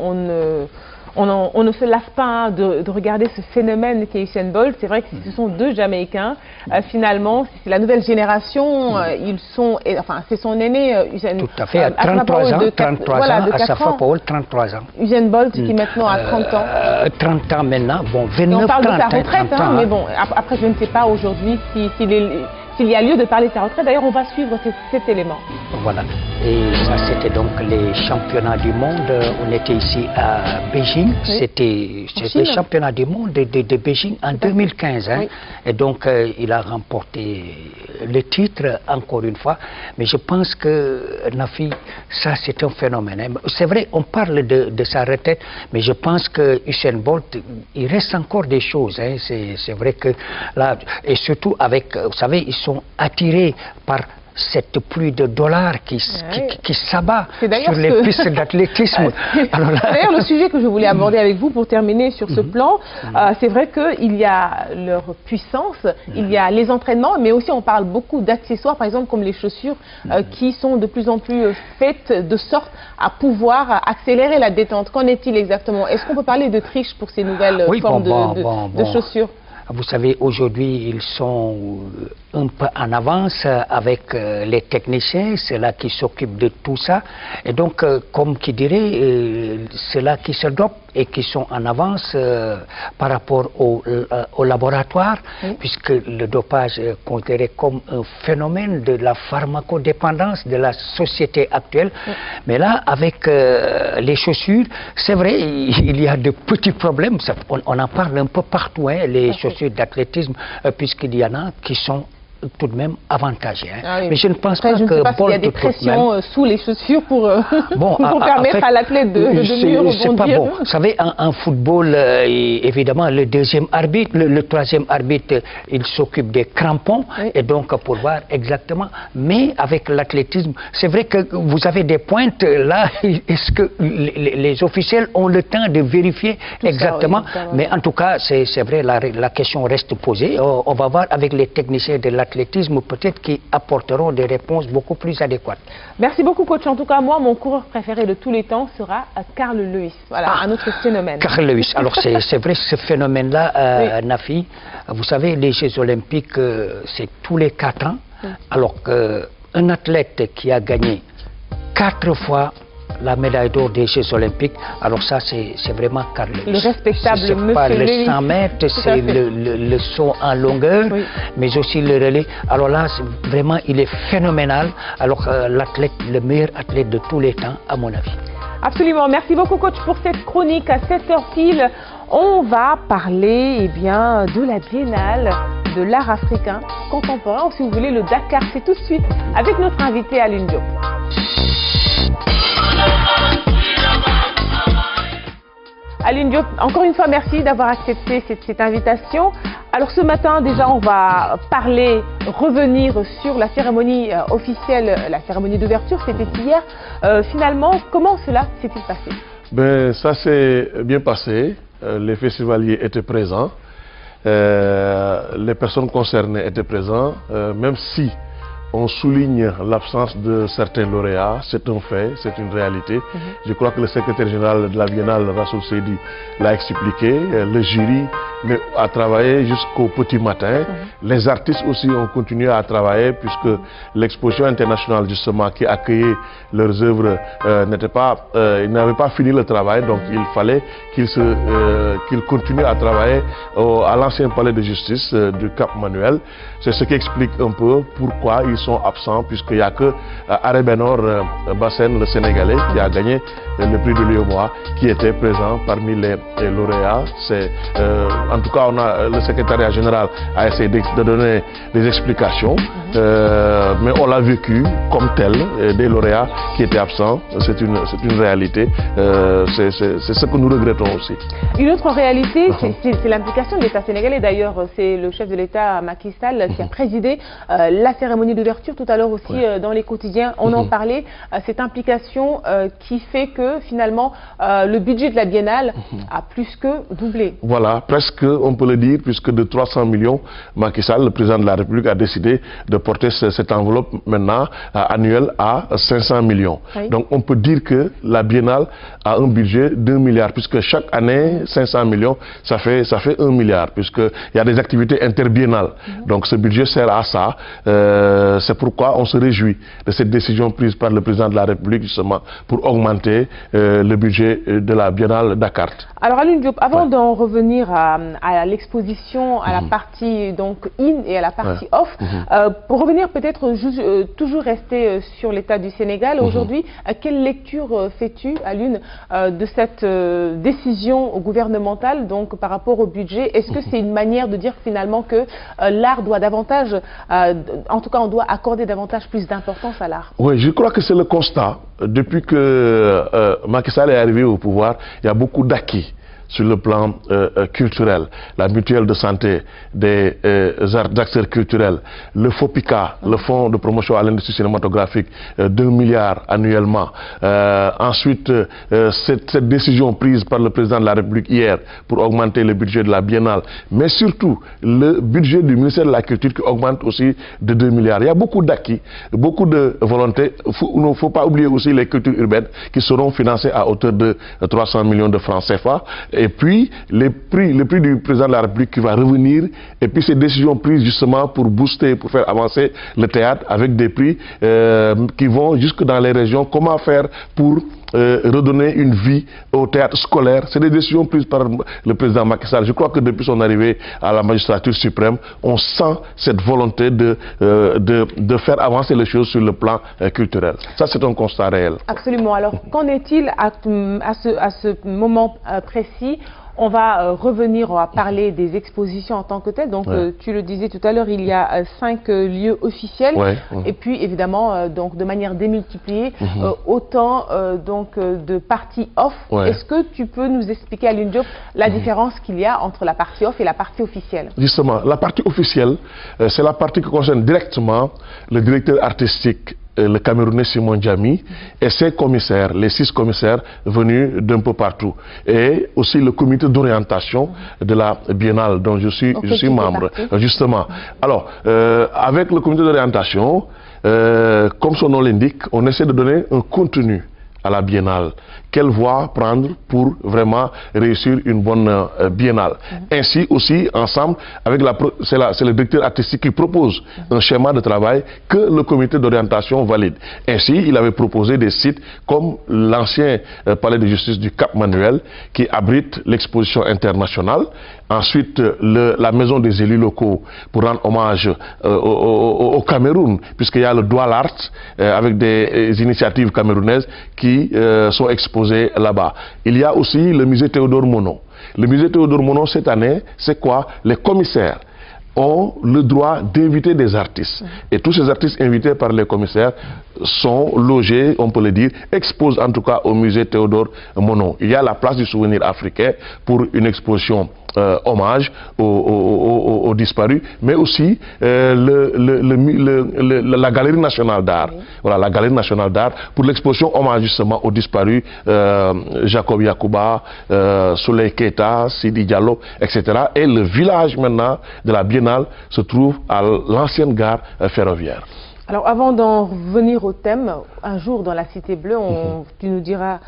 on ne se lasse pas de regarder ce phénomène qu'est Usain Bolt. C'est vrai que ce sont deux Jamaïcains. Finalement, c'est la nouvelle génération. Ils sont, enfin, c'est son aîné Usain. Tout à fait, à 33 ans, 33 ans, Asafa Powell, 33 ans. Usain Bolt qui maintenant a 30 ans. 30 ans maintenant, bon, 29, on parle 30, de sa retraite, 30 ans, mais bon, après je ne sais pas aujourd'hui s'il y a lieu de parler de sa retraite. D'ailleurs, on va suivre cet élément. Voilà. Et ça, c'était donc les championnats du monde. On était ici à Beijing. Oui. C'était le championnat du monde de Beijing en 2015. Hein. Oui. Et donc, il a remporté le titre encore une fois. Mais je pense que, Nafi, ça, c'est un phénomène. Hein. C'est vrai, on parle de sa retraite, mais je pense que Usain Bolt, il reste encore des choses. Hein. C'est vrai que là, et surtout avec, vous savez, ils sont attirés par cette pluie de dollars qui s'abat sur les pistes d'athlétisme. D'ailleurs, le sujet que je voulais aborder avec vous pour terminer sur ce plan, c'est vrai qu'il y a leur puissance, il y a les entraînements, mais aussi on parle beaucoup d'accessoires, par exemple comme les chaussures, qui sont de plus en plus faites de sorte à pouvoir accélérer la détente. Qu'en est-il exactement? Est-ce qu'on peut parler de triche pour ces nouvelles formes de chaussures? Vous savez, aujourd'hui, ils sont un peu en avance avec les techniciens, c'est là qui s'occupent de tout ça. Et donc, comme qui dirait, c'est là qui se dopent et qui sont en avance par rapport au laboratoire, puisque le dopage est considéré comme un phénomène de la pharmacodépendance de la société actuelle. Mais là, avec les chaussures, c'est vrai, il y a de petits problèmes. On en parle un peu partout, hein, les chaussures d'athlétisme, puisqu'il y en a qui sont tout de même avantagé. Hein. Ah oui. Mais je ne pense pas que Bolt, il y a des pressions sous les chaussures pour, pour permettre à l'athlète de mieux rebondir. C'est pas bon. Vous savez, en football, évidemment, le deuxième arbitre, le troisième arbitre, il s'occupe des crampons, et donc pour voir exactement. Mais avec l'athlétisme, c'est vrai que vous avez des pointes là. Est-ce que les officiels ont le temps de vérifier tout exactement ça, mais en tout cas, c'est vrai, la question reste posée. On va voir avec les techniciens de l'athlétisme, peut-être qui apporteront des réponses beaucoup plus adéquates. Merci beaucoup, coach. En tout cas, moi, mon coureur préféré de tous les temps sera Carl Lewis. Voilà, un autre phénomène. Carl Lewis. Alors, c'est vrai, ce phénomène-là, Nafi, vous savez, les Jeux Olympiques, c'est tous les 4 ans. Alors qu'un athlète qui a gagné 4 fois la médaille d'or des Jeux Olympiques, alors ça c'est vraiment Carl Lewis. Le respectable monsieur Lewis. C'est pas le 100 mètres, c'est le saut en longueur, mais aussi le relais. Alors là, vraiment, il est phénoménal. Alors l'athlète, le meilleur athlète de tous les temps, à mon avis. Absolument. Merci beaucoup, coach, pour cette chronique. À 7h pile, on va parler de la biennale de l'art africain contemporain, ou si vous voulez, le Dakar. C'est tout de suite avec notre invité Aline Diop. Aline Diop, encore une fois, merci d'avoir accepté cette invitation. Alors ce matin, déjà, on va revenir sur la cérémonie officielle, la cérémonie d'ouverture, c'était hier. Finalement, comment cela s'est-il passé? Ben, ça s'est bien passé. Les festivaliers étaient présents. Les personnes concernées étaient présentes, même si on souligne l'absence de certains lauréats, c'est un fait, c'est une réalité. Je crois que le secrétaire général de la Biennale, Rassoul Seydi, l'a expliqué. Le jury a travaillé jusqu'au petit matin. Les artistes aussi ont continué à travailler puisque l'exposition internationale justement qui accueillait leurs œuvres ils n'avaient pas fini le travail, donc il fallait qu'ils continuent à travailler à l'ancien palais de justice du Cap Manuel. C'est ce qui explique un peu pourquoi ils sont absents, puisqu'il n'y a que Arebenor Bassène, le Sénégalais, qui a gagné le prix de l'UEMOA, qui était présent parmi les lauréats. En tout cas, le secrétariat général a essayé de donner des explications, mais on l'a vécu comme tel, des lauréats qui étaient absents. C'est une réalité. C'est ce que nous regrettons aussi. Une autre réalité, c'est l'implication de l'État sénégalais. D'ailleurs, c'est le chef de l'État, Macky Sall, qui a présidé la cérémonie d'ouverture tout à l'heure aussi dans les quotidiens. On en parlait, cette implication qui fait que finalement le budget de la Biennale a plus que doublé. Voilà, presque on peut le dire, puisque de 300 millions, Macky Sall, le président de la République, a décidé de porter cette enveloppe maintenant annuelle à 500 millions. Oui. Donc on peut dire que la Biennale a un budget de 2 milliards, puisque chaque année, 500 millions, ça fait 1 milliard, puisqu'il y a des activités interbiennales. Donc ce budget sert à ça. C'est pourquoi on se réjouit de cette décision prise par le président de la République, justement, pour augmenter le budget de la Biennale Dakar. Alors Alioune Diop, avant d'en revenir à l'exposition, à la partie donc in et à la partie off, pour revenir peut-être toujours rester sur l'état du Sénégal, aujourd'hui, quelle lecture fais-tu, Alioune, de cette décision gouvernementale donc par rapport au budget? Est-ce que c'est une manière de dire finalement que l'art doit davantage, en tout cas on doit accorder davantage plus d'importance à l'art? Oui, je crois que c'est le constat. Depuis que Macky Sall est arrivé au pouvoir, il y a beaucoup d'acquis sur le plan culturel, la mutuelle de santé des acteurs culturels, le FOPICA, le Fonds de promotion à l'industrie cinématographique, 2 milliards annuellement. Ensuite, cette décision prise par le président de la République hier pour augmenter le budget de la Biennale, mais surtout le budget du ministère de la Culture qui augmente aussi de 2 milliards. Il y a beaucoup d'acquis, beaucoup de volonté. Il ne faut pas oublier aussi les cultures urbaines qui seront financées à hauteur de 300 millions de francs CFA. Et puis, le prix du président de la République qui va revenir, et puis ces décisions prises justement pour booster, pour faire avancer le théâtre avec des prix qui vont jusque dans les régions. Comment faire pour redonner une vie au théâtre scolaire? C'est des décisions prises par le président Macky Sall. Je crois que depuis son arrivée à la magistrature suprême, on sent cette volonté de faire avancer les choses sur le plan culturel. Ça, c'est un constat réel. Absolument. Alors, qu'en est-il à ce moment précis? On va revenir, on va parler des expositions en tant que telles. Donc, tu le disais tout à l'heure, il y a 5 lieux officiels. Et puis, évidemment, donc, de manière démultipliée, autant donc, de parties off. Est-ce que tu peux nous expliquer, Alioune Diop, la différence qu'il y a entre la partie off et la partie officielle? Justement, la partie officielle, c'est la partie qui concerne directement le directeur artistique, le Camerounais Simon Djamil, et ses commissaires, les 6 commissaires venus d'un peu partout, et aussi le comité d'orientation de la Biennale dont je suis membre, justement. Alors, avec le comité d'orientation, comme son nom l'indique, on essaie de donner un contenu à la Biennale. Quelle voie prendre pour vraiment réussir une bonne Biennale. Ainsi aussi, ensemble, c'est le directeur artistique qui propose un schéma de travail que le comité d'orientation valide. Ainsi, il avait proposé des sites comme l'ancien palais de justice du Cap Manuel qui abrite l'exposition internationale. Ensuite, la maison des élus locaux pour rendre hommage au Cameroun, puisqu'il y a le Doual Art avec des initiatives camerounaises qui sont exposées là-bas. Il y a aussi le musée Théodore Monod. Le musée Théodore Monod, cette année, c'est quoi? Les commissaires ont le droit d'inviter des artistes. Et tous ces artistes invités par les commissaires sont logés, on peut le dire, exposent en tout cas au musée Théodore Monod. Il y a la place du souvenir africain pour une exposition hommage aux disparus, mais aussi la Galerie nationale d'art. Voilà, la Galerie nationale d'art pour l'exposition hommage justement aux disparus, Jacob Yacouba, Soleil Keita, Sidi Diallo, etc. Et le village maintenant de la Biennale se trouve à l'ancienne gare ferroviaire. Alors avant d'en revenir au thème, un jour dans la Cité Bleue, tu nous diras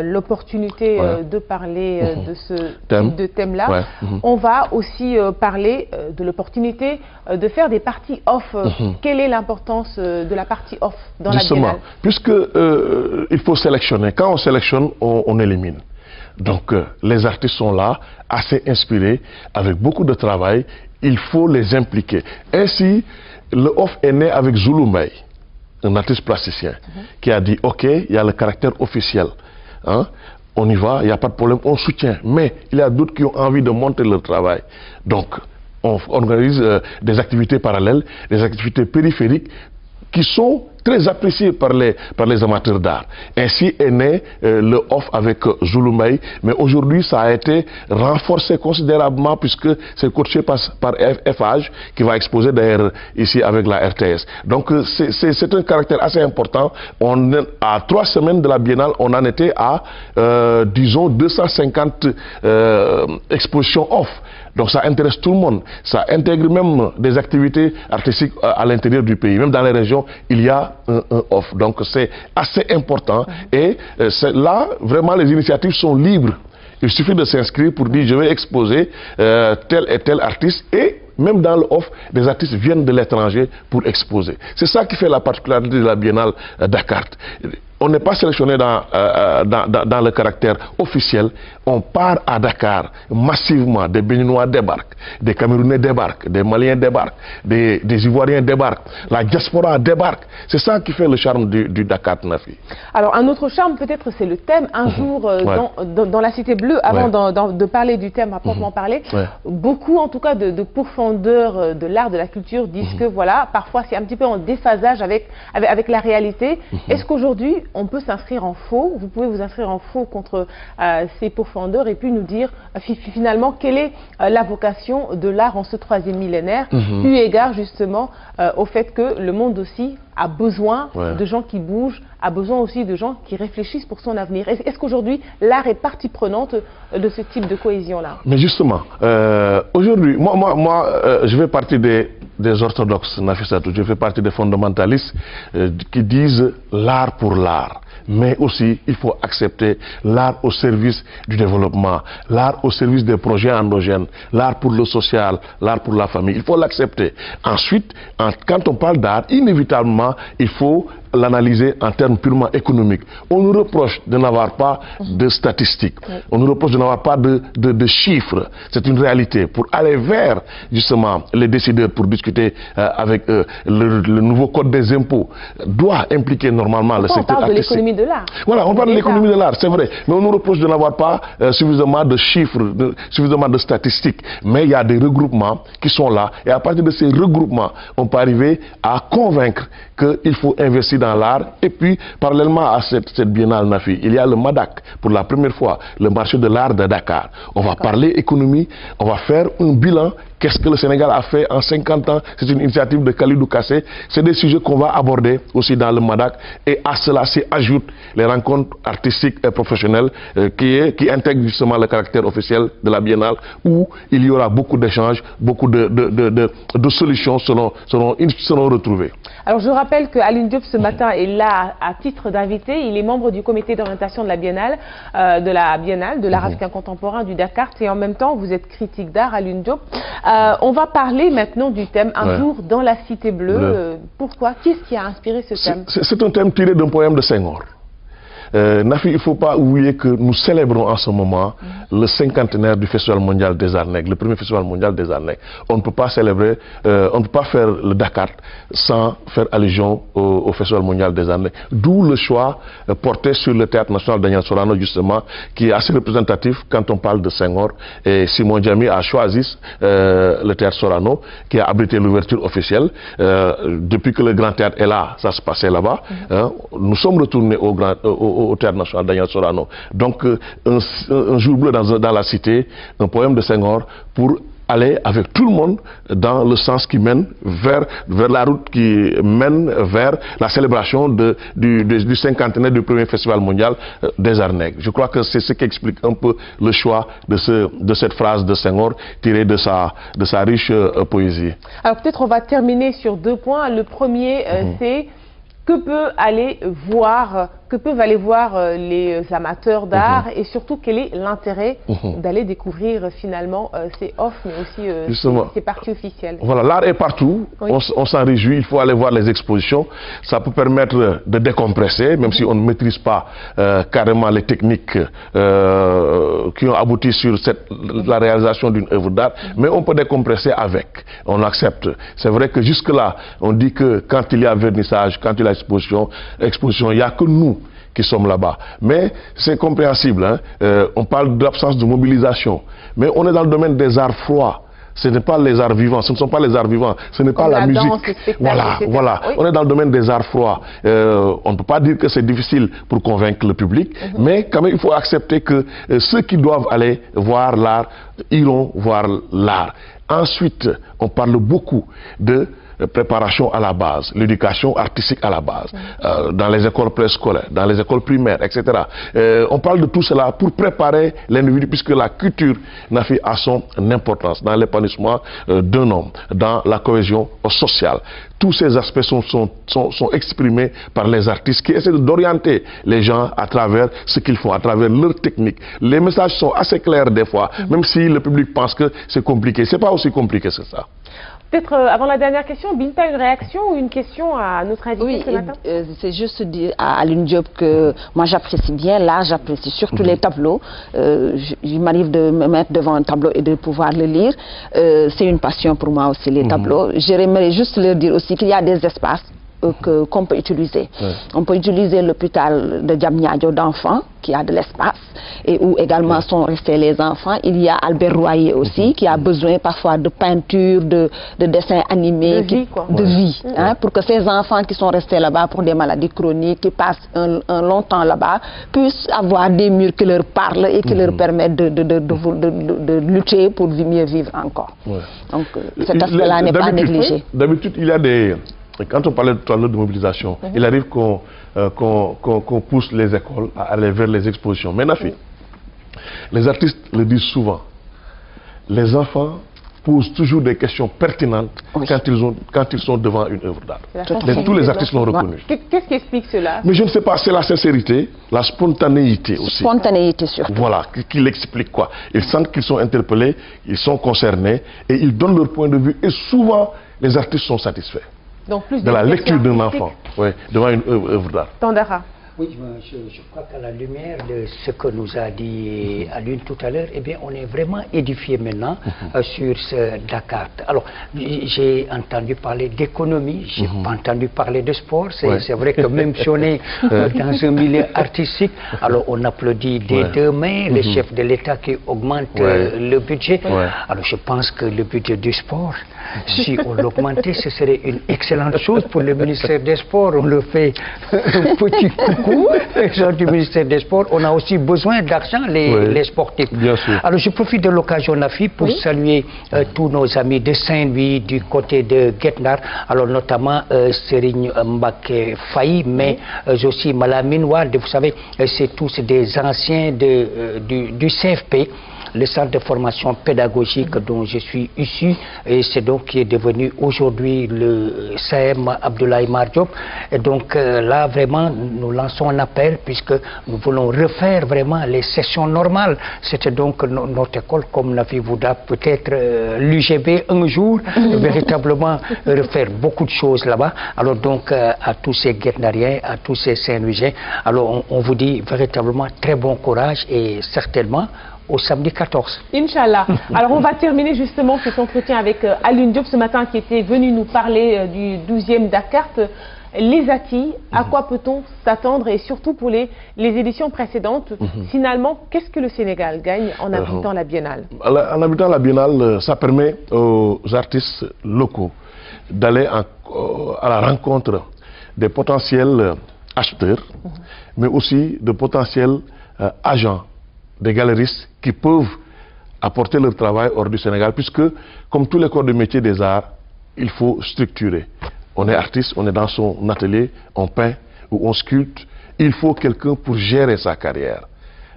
l'opportunité de parler de ce type de thème-là. On va aussi parler de l'opportunité de faire des parties off. Quelle est l'importance de la partie off dans la Biennale? Puisque il faut sélectionner. Quand on sélectionne, on élimine. Donc les artistes sont là, assez inspirés, avec beaucoup de travail. Il faut les impliquer. Ainsi, le off est né avec Zulu Mbaye, un artiste plasticien, qui a dit ok, il y a le caractère officiel. Hein? On y va, il n'y a pas de problème, on soutient. Mais il y a d'autres qui ont envie de monter leur travail. Donc, on organise des activités parallèles, des activités périphériques qui sont très appréciées par les amateurs d'art. Ainsi est né le off avec Zulu Mbaye, mais aujourd'hui ça a été renforcé considérablement puisque c'est coaché par FH qui va exposer d'ailleurs ici avec la RTS. Donc c'est un caractère assez important. À 3 semaines de la Biennale, on en était à disons 250 expositions off. Donc ça intéresse tout le monde. Ça intègre même des activités artistiques à l'intérieur du pays. Même dans les régions, il y a un off. Donc c'est assez important. Et là, vraiment, les initiatives sont libres. Il suffit de s'inscrire pour dire je vais exposer tel et tel artiste. Et même dans le off, des artistes viennent de l'étranger pour exposer. C'est ça qui fait la particularité de la Biennale Dakar. On n'est pas sélectionné dans le caractère officiel. On part à Dakar massivement. Des Béninois débarquent, des Camerounais débarquent, des Maliens débarquent, des Ivoiriens débarquent, la diaspora débarque. C'est ça qui fait le charme du Dakar, Nafi. Alors un autre charme peut-être c'est le thème. Un jour dans la Cité Bleue, avant de parler du thème à proprement parler, beaucoup en tout cas de pourfendeurs de l'art, de la culture disent que voilà, parfois c'est un petit peu en déphasage avec la réalité. Est-ce qu'aujourd'hui on peut s'inscrire en faux? Vous pouvez vous inscrire en faux contre ces pourfendeurs et puis nous dire finalement quelle est la vocation de l'art en ce 3e millénaire, eu égard justement au fait que le monde aussi a besoin de gens qui bougent, a besoin aussi de gens qui réfléchissent pour son avenir. Est-ce qu'aujourd'hui l'art est partie prenante de ce type de cohésion-là? Mais justement, aujourd'hui, moi je fais partie des orthodoxes, Nafissatou, je fais partie des fondamentalistes qui disent l'art pour l'art. Mais aussi, il faut accepter l'art au service du développement, l'art au service des projets endogènes, l'art pour le social, l'art pour la famille. Il faut l'accepter. Ensuite, quand on parle d'art, inévitablement, il faut l'analyser en termes purement économiques. On nous reproche de n'avoir pas de statistiques, on nous reproche de n'avoir pas de chiffres. C'est une réalité. Pour aller vers justement les décideurs pour discuter avec le nouveau code des impôts, doit impliquer normalement le secteur artistique. On parle de l'économie de l'art. Voilà, on parle de l'économie de l'art, c'est vrai. Mais on nous reproche de n'avoir pas suffisamment de chiffres, suffisamment de statistiques. Mais il y a des regroupements qui sont là. Et à partir de ces regroupements, on peut arriver à convaincre qu'il faut investir dans l'art. Et puis, parallèlement à cette biennale Nafi, il y a le MADAC, pour la première fois, le marché de l'art de Dakar. On va parler économie, on va faire un bilan. Qu'est-ce que le Sénégal a fait en 50 ans? C'est une initiative de Khalidou Kassé. C'est des sujets qu'on va aborder aussi dans le MADAC. Et à cela s'y ajoutent les rencontres artistiques et professionnelles qui intègrent justement le caractère officiel de la biennale, où il y aura beaucoup d'échanges, beaucoup de solutions seront retrouvées. Alors je rappelle que Alioune Diop ce matin est là à titre d'invité. Il est membre du comité d'orientation de la Biennale, de l'art africain contemporain du Dakar. Et en même temps, vous êtes critique d'art, Alioune Diop. On va parler maintenant du thème Un jour dans la Cité Bleue. Pourquoi? Qu'est-ce qui a inspiré ce thème? C'est un thème tiré d'un poème de Senghor. Nafi, il ne faut pas oublier que nous célébrons en ce moment le 50e du Festival mondial des arts nègres, le premier Festival mondial des arts nègres. On ne peut pas célébrer, on ne peut pas faire le Dakar sans faire allusion au Festival mondial des arts nègres. D'où le choix porté sur le Théâtre national Daniel Sorano, justement, qui est assez représentatif quand on parle de Senghor. Et Simon Diamy a choisi le Théâtre Sorano, qui a abrité l'ouverture officielle. Depuis que le Grand Théâtre est là, ça se passait là-bas. Nous sommes retournés au au Théâtre National Daniel Sorano. Donc un jour bleu dans la cité, un poème de Senghor pour aller avec tout le monde dans le sens qui mène vers la route qui mène vers la célébration du cinquantenaire du premier festival mondial des Arts Nègres. Je crois que c'est ce qui explique un peu le choix de cette phrase de Senghor tirée de sa riche poésie. Alors peut-être on va terminer sur 2 points. Le premier, c'est que peuvent aller voir les amateurs d'art et surtout quel est l'intérêt d'aller découvrir finalement ces offres mais aussi ces parties officielles. Voilà, l'art est partout, oui. On s'en réjouit, il faut aller voir les expositions, ça peut permettre de décompresser même si on ne maîtrise pas carrément les techniques qui ont abouti sur la réalisation d'une œuvre d'art, mais on peut décompresser avec, on accepte. C'est vrai que jusque là, on dit que quand il y a vernissage, quand il y a exposition, il n'y a que nous qui sommes là-bas. Mais c'est compréhensible, hein? On parle de l'absence de mobilisation. Mais on est dans le domaine des arts froids. Ce n'est pas les arts vivants, ce ne sont pas les arts vivants, ce n'est pas la musique. Danse, voilà. Oui. On est dans le domaine des arts froids. On ne peut pas dire que c'est difficile pour convaincre le public, mais quand même il faut accepter que ceux qui doivent aller voir l'art iront voir l'art. Ensuite, on parle beaucoup de préparation à la base, l'éducation artistique à la base, dans les écoles préscolaires, dans les écoles primaires, etc. On parle de tout cela pour préparer l'individu, puisque la culture n'a fait à son importance dans l'épanouissement d'un homme, dans la cohésion sociale. Tous ces aspects sont exprimés par les artistes qui essaient d'orienter les gens à travers ce qu'ils font, à travers leur technique. Les messages sont assez clairs des fois, même si le public pense que c'est compliqué. C'est pas aussi compliqué que ça. Peut-être avant la dernière question, Binta, une réaction ou une question à notre invité ce matin? C'est juste dire à Aline Diop que moi j'apprécie bien l'art, j'apprécie surtout les tableaux. Il m'arrive de me mettre devant un tableau et de pouvoir le lire. C'est une passion pour moi aussi les tableaux. J'aimerais juste leur dire aussi qu'il y a des espaces qu'on peut utiliser. On peut utiliser l'hôpital de Diamniadio d'enfants qui a de l'espace et où également sont restés les enfants. Il y a Albert Royer aussi qui a besoin parfois de peinture, de dessins animés, de vie, hein, pour que ces enfants qui sont restés là-bas pour des maladies chroniques, qui passent un long temps là-bas, puissent avoir des murs qui leur parlent et qui leur permettent de lutter pour mieux vivre encore. Donc cet aspect-là n'est pas négligé. D'habitude, il y a des... Quand on parlait tout à l'heure de mobilisation, il arrive qu'on pousse les écoles à aller vers les expositions. Mais Nafi, les artistes le disent souvent, les enfants posent toujours des questions pertinentes quand ils sont devant une œuvre d'art. Tous les artistes l'ont reconnu. Qu'est-ce qui explique cela? Mais je ne sais pas, c'est la sincérité, la spontanéité aussi. Spontanéité surtout. Voilà, qui l'explique quoi. Ils sentent qu'ils sont interpellés, ils sont concernés et ils donnent leur point de vue et souvent les artistes sont satisfaits. Donc plus de la lecture d'un enfant, devant une œuvre d'art. Tandara. Oui, je crois qu'à la lumière de ce que nous a dit Aline tout à l'heure, eh bien, on est vraiment édifié maintenant sur ce Dakar. Alors, j'ai entendu parler d'économie, j'ai pas entendu parler de sport. C'est vrai que même si on est dans un milieu artistique, alors on applaudit des deux mains le chef de l'État qui augmente le budget. Alors, je pense que le budget du sport, si on l'augmentait, ce serait une excellente chose pour le ministère des Sports. On le fait un petit coucou. Les gens du ministère des Sports, on a aussi besoin d'argent, les sportifs. Bien sûr. Alors je profite de l'occasion, Nafi, pour saluer tous nos amis de Saint-Louis, du côté de Guet-Ndar, alors notamment Serigne Mbacké Faye, mais aussi Malamine Wade. Vous savez, c'est tous des anciens du CFP. Le centre de formation pédagogique dont je suis issu, et c'est donc qui est devenu aujourd'hui le CM Abdoulaye Mar Diop. Et donc là vraiment nous lançons un appel puisque nous voulons refaire vraiment les sessions normales. C'était donc notre école, comme Nafi Vouda, peut-être l'UGB un jour, véritablement refaire beaucoup de choses là-bas. Alors donc à tous ces Guet-Ndariens, à tous ces Saint-Louisiens, alors on vous dit véritablement très bon courage et certainement au samedi 14. Inch'Allah. Alors on va terminer justement cet entretien avec Aline Diop ce matin qui était venu nous parler du 12e Dakar. Les acquis, à quoi peut-on s'attendre et surtout pour les éditions précédentes, finalement, qu'est-ce que le Sénégal gagne en abritant la Biennale? En abritant la Biennale, ça permet aux artistes locaux d'aller à la rencontre des potentiels acheteurs, mais aussi de potentiels agents, des galeristes qui peuvent apporter leur travail hors du Sénégal, puisque, comme tous les corps de métier des arts, il faut structurer. On est artiste, on est dans son atelier, on peint ou on sculpte. Il faut quelqu'un pour gérer sa carrière.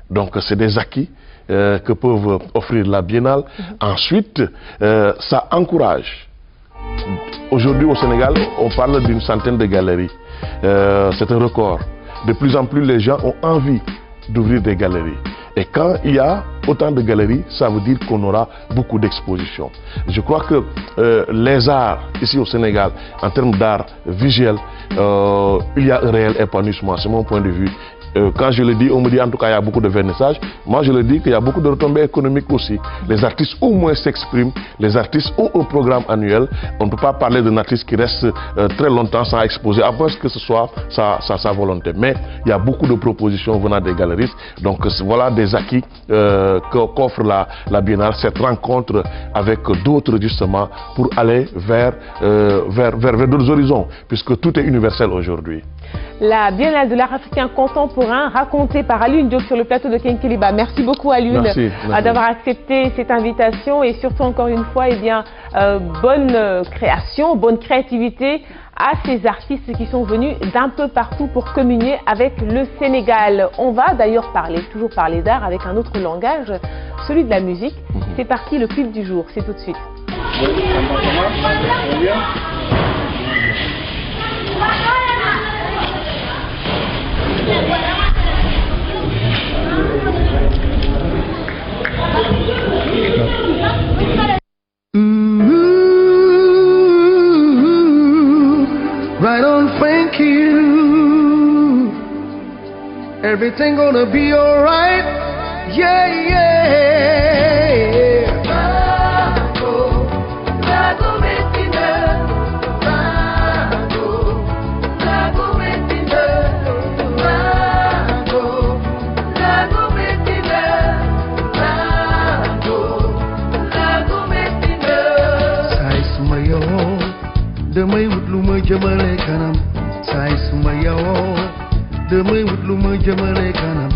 Donc, c'est des acquis que peuvent offrir la Biennale. Ensuite, ça encourage. Aujourd'hui, au Sénégal, on parle d'une centaine de galeries. C'est un record. De plus en plus, les gens ont envie d'ouvrir des galeries. Et quand il y a autant de galeries, ça veut dire qu'on aura beaucoup d'expositions. Je crois que les arts, ici au Sénégal, en termes d'art visuel, il y a un réel épanouissement, c'est mon point de vue. Quand je le dis, on me dit en tout cas il y a beaucoup de vernissage. Moi je le dis qu'il y a beaucoup de retombées économiques aussi. Les artistes au moins s'expriment, les artistes ont un programme annuel. On ne peut pas parler d'un artiste qui reste très longtemps sans exposer, à moins que ce soit sa volonté. Mais il y a beaucoup de propositions venant des galeristes. Donc voilà des acquis qu'offre la Biennale, cette rencontre avec d'autres justement pour aller vers d'autres horizons, puisque tout est universel aujourd'hui. La Biennale de l'art africain contemporain, racontée par Alioune Diop sur le plateau de Kenkeliba. Merci beaucoup Alioune d'avoir accepté cette invitation et surtout encore une fois, eh bien, bonne création, bonne créativité à ces artistes qui sont venus d'un peu partout pour communier avec le Sénégal. On va d'ailleurs toujours parler d'art avec un autre langage, celui de la musique. C'est parti, le clip du jour, c'est tout de suite. Right on, thank you. Everything gonna be alright. Yeah, yeah. Damay wut lu ma jëmale kanam saay suma yawoo damay wut lu ma jëmale kanam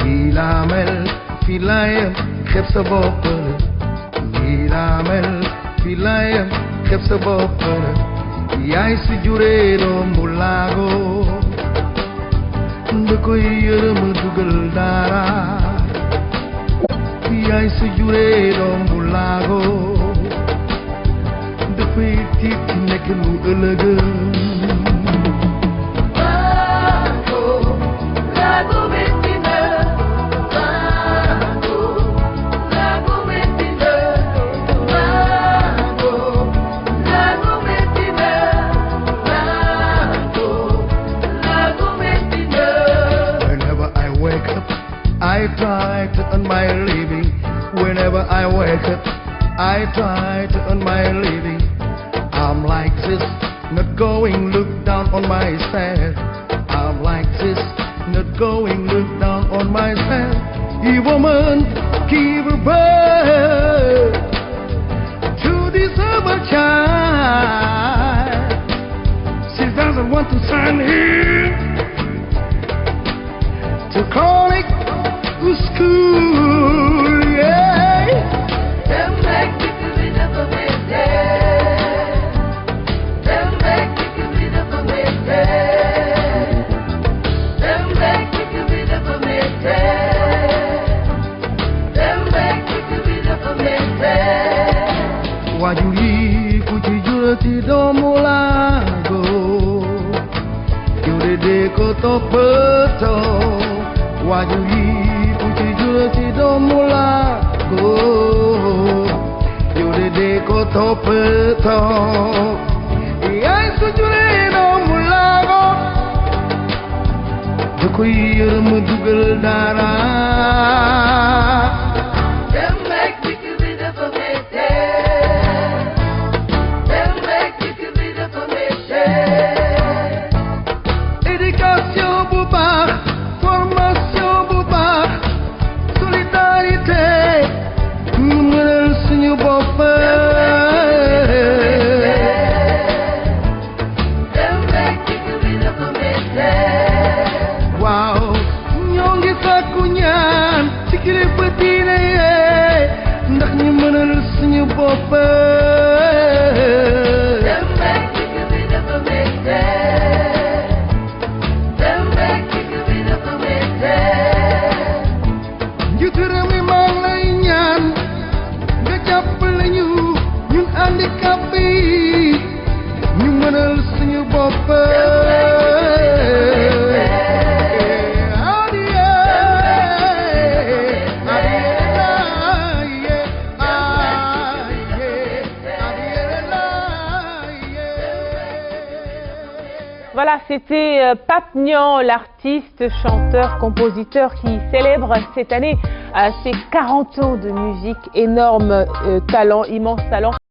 fii laa mel fii laa yem xeeb sa bopp la fii laa mel fii laa yem xeeb sa bopp la yaay si juree doomu laago nda koy yërëm dugal dara yaay si juree doomu laago dafay tiit ci nekk lu ëllëgëm Whenever I wake up, I try to earn my living. Whenever I wake up, I try to earn my living. I'm like this, not going look down on myself. I'm like this, not going look down on myself. A woman give her birth to deserve a child. She doesn't want to send him to college to school, yeah. Them like to be the wajuri kujijurati domulago yurede koto peto wajuri kujijurati domulago yurede koto peto yai sujure domulago dukoy yërëm dugal dara Yeah. Voilà, c'était Pape Niang, l'artiste, chanteur, compositeur qui célèbre cette année ses 40 ans de musique. Énorme talent, immense talent.